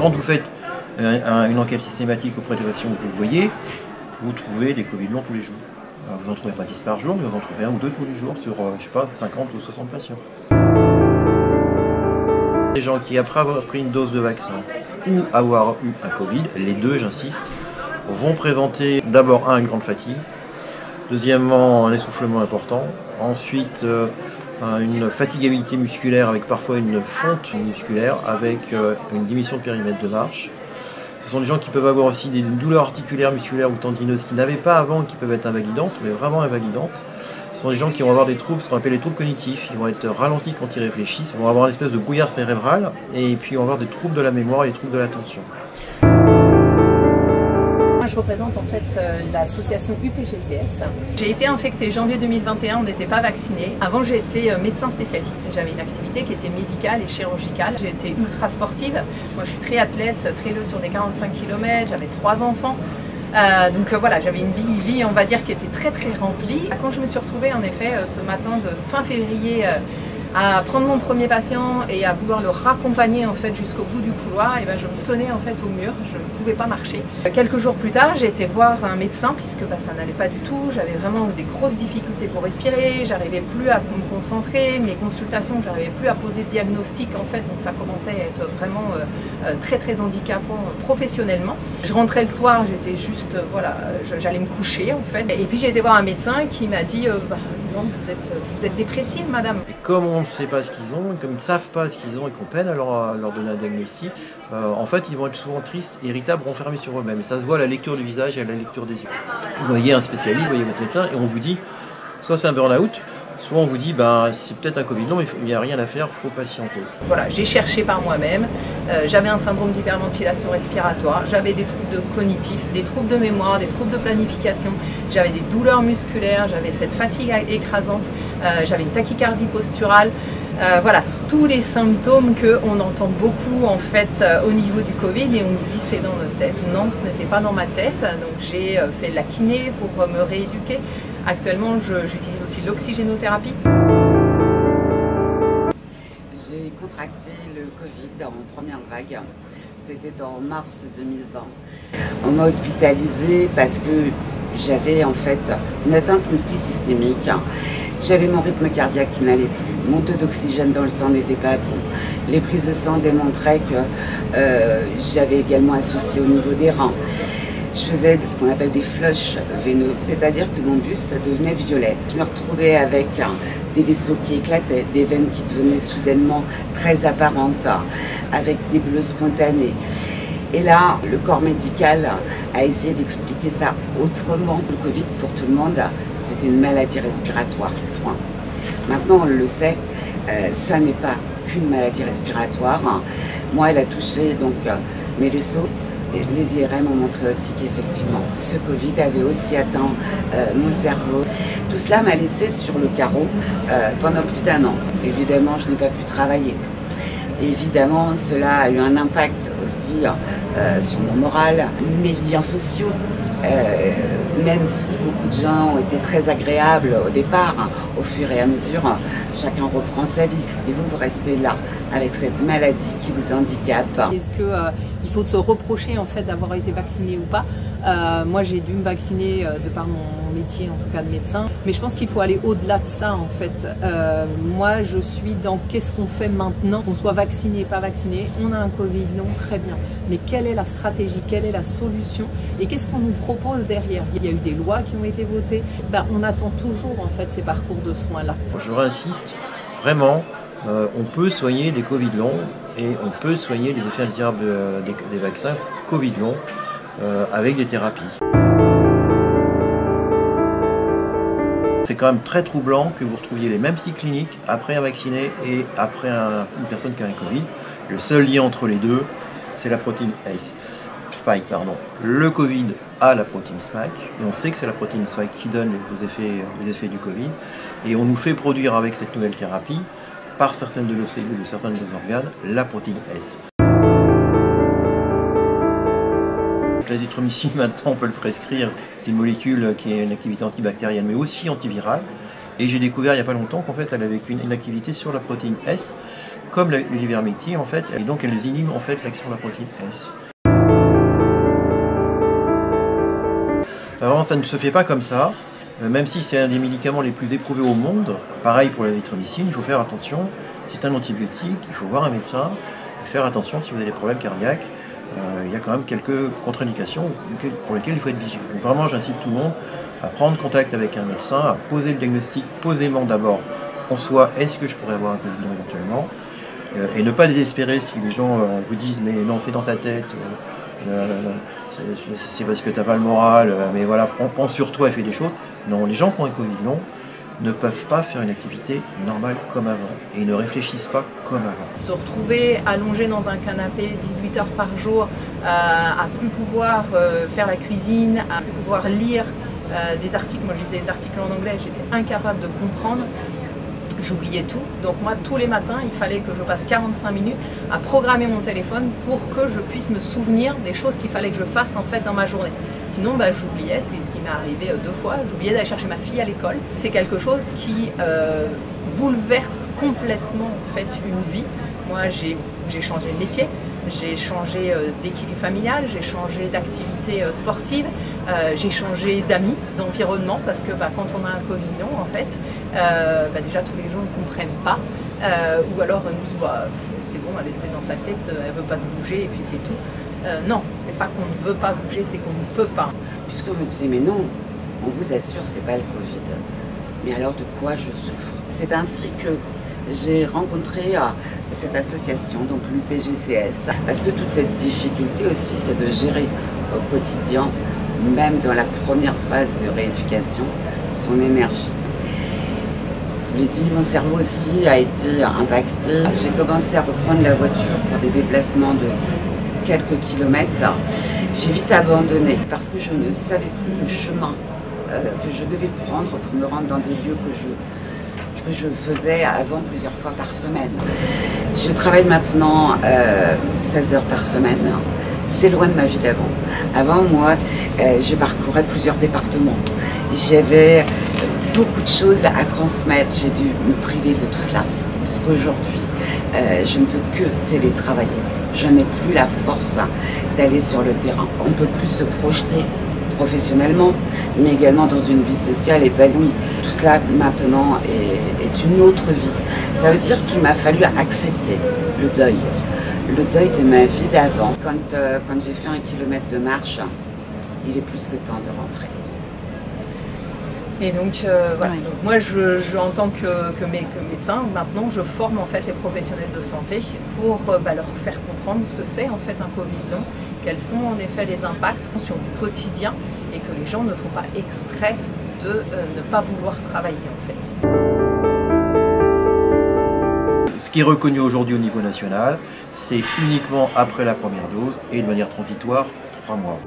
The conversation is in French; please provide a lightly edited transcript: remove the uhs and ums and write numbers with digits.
quand vous faites une enquête systématique auprès des patients, vous le voyez, vous trouvez des Covid longs tous les jours. Alors, vous n'en trouvez pas 10 par jour, mais vous en trouvez 1 ou 2 tous les jours sur, je sais pas, 50 ou 60 patients. Les gens qui, après avoir pris une dose de vaccin ou avoir eu un Covid, les deux, j'insiste, vont présenter d'abord une grande fatigue, deuxièmement un essoufflement important, ensuite une fatigabilité musculaire avec parfois une fonte musculaire, avec une diminution de périmètre de marche. Ce sont des gens qui peuvent avoir aussi des douleurs articulaires, musculaires ou tendineuses qui n'avaient pas avant, qui peuvent être invalidantes, mais vraiment invalidantes. Ce sont des gens qui vont avoir des troubles, ce qu'on appelle les troubles cognitifs. Ils vont être ralentis quand ils réfléchissent, ils vont avoir une espèce de brouillard cérébral, et puis ils vont avoir des troubles de la mémoire et des troubles de l'attention. Moi, je représente en fait l'association UPGCS. J'ai été infectée janvier 2021, on n'était pas vaccinés. Avant, j'ai été médecin spécialiste. J'avais une activité qui était médicale et chirurgicale. J'ai été ultra sportive. Moi, je suis triathlète, traîneuse sur des 45 km, j'avais 3 enfants. Donc voilà, j'avais une vie, on va dire, qui était très remplie. Quand je me suis retrouvée en effet ce matin de fin février à prendre mon premier patient et à vouloir le raccompagner en fait jusqu'au bout du couloir, et ben je me tenais en fait au mur, je ne pouvais pas marcher. Quelques jours plus tard, j'ai été voir un médecin puisque ça n'allait pas du tout, j'avais vraiment des grosses difficultés pour respirer, j'arrivais plus à me concentrer, mes consultations, j'arrivais plus à poser de diagnostic en fait, donc ça commençait à être vraiment très handicapant professionnellement. Je rentrais le soir, j'étais juste, voilà, j'allais me coucher en fait, et puis j'ai été voir un médecin qui m'a dit non, vous êtes dépressive, madame. Et comme on ne sait pas ce qu'ils ont, comme ils ne savent pas ce qu'ils ont et qu'on peine à leur donner un diagnostic, en fait, ils vont être souvent tristes, irritables, renfermés sur eux-mêmes. Et ça se voit à la lecture du visage et à la lecture des yeux. Vous voyez un spécialiste, vous voyez votre médecin, et on vous dit, soit c'est un burn-out, soit on vous dit, c'est peut-être un Covid long, mais il n'y a rien à faire, il faut patienter. Voilà, j'ai cherché par moi-même, j'avais un syndrome d'hyperventilation respiratoire, j'avais des troubles cognitifs, des troubles de mémoire, des troubles de planification, j'avais des douleurs musculaires, j'avais cette fatigue écrasante, j'avais une tachycardie posturale. Voilà, tous les symptômes qu'on entend beaucoup en fait au niveau du Covid, et on nous dit c'est dans notre tête. Non, ce n'était pas dans ma tête, donc j'ai fait de la kiné pour me rééduquer. Actuellement, j'utilise aussi l'oxygénothérapie. J'ai contracté le Covid en première vague, c'était en mars 2020. On m'a hospitalisée parce que j'avais en fait une atteinte multisystémique. J'avais mon rythme cardiaque qui n'allait plus, mon taux d'oxygène dans le sang n'était pas bon. Les prises de sang démontraient que j'avais également un souci au niveau des reins. Je faisais ce qu'on appelle des flushs veineux, c'est-à-dire que mon buste devenait violet. Je me retrouvais avec des vaisseaux qui éclataient, des veines qui devenaient soudainement très apparentes, avec des bleus spontanés. Et là, le corps médical a essayé d'expliquer ça autrement. Le Covid, pour tout le monde, c'est une maladie respiratoire, point. Maintenant, on le sait, ça n'est pas qu'une maladie respiratoire. Moi, elle a touché donc mes vaisseaux. Et les IRM ont montré aussi qu'effectivement, ce Covid avait aussi atteint mon cerveau. Tout cela m'a laissé sur le carreau pendant plus d'1 an. Évidemment, je n'ai pas pu travailler. Évidemment, cela a eu un impact aussi sur mon moral, mes liens sociaux. Même si beaucoup de gens ont été très agréables au départ, au fur et à mesure, chacun reprend sa vie. Et vous restez là, avec cette maladie qui vous handicape. Est-ce qu'il faut se reprocher en fait d'avoir été vacciné ou pas? Moi, j'ai dû me vacciner de par mon métier, en tout cas de médecin. Mais je pense qu'il faut aller au-delà de ça, en fait. Moi, je suis dans qu'est-ce qu'on fait maintenant, qu'on soit vacciné, pas vacciné. On a un Covid long, très bien. Mais quelle est la stratégie? Quelle est la solution? Et qu'est-ce qu'on nous propose derrière? Il y a eu des lois qui ont été votées. On attend toujours, en fait, ces parcours de soins-là. Je réinsiste, vraiment, on peut soigner des Covid longs et on peut soigner les effets indésirables des vaccins Covid longs avec des thérapies. C'est quand même très troublant que vous retrouviez les mêmes cycles cliniques après un vacciné et après une personne qui a un Covid. Le seul lien entre les deux, c'est la protéine Spike. Le Covid a la protéine Spike, et on sait que c'est la protéine Spike qui donne les effets du Covid. Et on nous fait produire avec cette nouvelle thérapie, par certaines de nos cellules, de certains de nos organes, la protéine S. L'azithromycine, maintenant, on peut le prescrire. C'est une molécule qui a une activité antibactérienne, mais aussi antivirale. Et j'ai découvert il n'y a pas longtemps qu'en fait, elle avait une activité sur la protéine S, comme l'ivermectine en fait, et donc elles inhibent en fait l'action de la protéine S. Alors ça ne se fait pas comme ça, même si c'est un des médicaments les plus éprouvés au monde. Pareil pour l'azithromycine, il faut faire attention, c'est un antibiotique, il faut voir un médecin, et faire attention si vous avez des problèmes cardiaques. Il y a quand même quelques contre-indications pour lesquelles il faut être vigilant. Donc vraiment, j'incite tout le monde à prendre contact avec un médecin, à poser le diagnostic posément d'abord en soi, est-ce que je pourrais avoir un Covid long éventuellement, et ne pas désespérer si les gens vous disent mais non c'est dans ta tête, c'est parce que tu n'as pas le moral, mais voilà, pense sur toi et fais des choses. Non, les gens qui ont un Covid long ne peuvent pas faire une activité normale comme avant et ne réfléchissent pas comme avant. Se retrouver allongé dans un canapé 18 heures par jour, à plus pouvoir faire la cuisine, à plus pouvoir lire des articles, moi je lisais des articles en anglais, j'étais incapable de comprendre. J'oubliais tout, donc moi tous les matins il fallait que je passe 45 minutes à programmer mon téléphone pour que je puisse me souvenir des choses qu'il fallait que je fasse en fait dans ma journée. Sinon j'oubliais, c'est ce qui m'est arrivé 2 fois, j'oubliais d'aller chercher ma fille à l'école. C'est quelque chose qui bouleverse complètement en fait une vie. Moi j'ai changé de métier, j'ai changé d'équilibre familial, j'ai changé d'activité sportive, j'ai changé d'amis, d'environnement, parce que quand on a un Covid long, en fait, déjà tous les gens ne comprennent pas, ou alors nous disent c'est bon, c'est dans sa tête, elle ne veut pas se bouger et puis c'est tout. Non, c'est pas qu'on ne veut pas bouger, c'est qu'on ne peut pas. Puisqu'on me disait mais non, on vous assure c'est pas le Covid. Mais alors de quoi je souffre? C'est ainsi que j'ai rencontré cette association, donc l'UPGCS, parce que toute cette difficulté aussi, c'est de gérer au quotidien, même dans la première phase de rééducation, son énergie. Je vous l'ai dit, mon cerveau aussi a été impacté. J'ai commencé à reprendre la voiture pour des déplacements de quelques kilomètres. J'ai vite abandonné parce que je ne savais plus le chemin que je devais prendre pour me rendre dans des lieux que je faisais avant plusieurs fois par semaine. Je travaille maintenant 16 heures par semaine. C'est loin de ma vie d'avant. Avant, moi, je parcourais plusieurs départements. J'avais beaucoup de choses à transmettre. J'ai dû me priver de tout cela. Parce qu'aujourd'hui, je ne peux que télétravailler. Je n'ai plus la force d'aller sur le terrain. On ne peut plus se projeter professionnellement, mais également dans une vie sociale épanouie. Tout cela maintenant est une autre vie. Ça veut dire qu'il m'a fallu accepter le deuil de ma vie d'avant. Quand j'ai fait 1 kilomètre de marche, il est plus que temps de rentrer. Et donc voilà. Donc moi en tant que médecin, maintenant je forme en fait les professionnels de santé pour leur faire comprendre ce que c'est en fait un Covid long, quels sont en effet les impacts sur du quotidien et que les gens ne font pas exprès de ne pas vouloir travailler en fait. Ce qui est reconnu aujourd'hui au niveau national, c'est uniquement après la première dose et de manière transitoire 3 mois.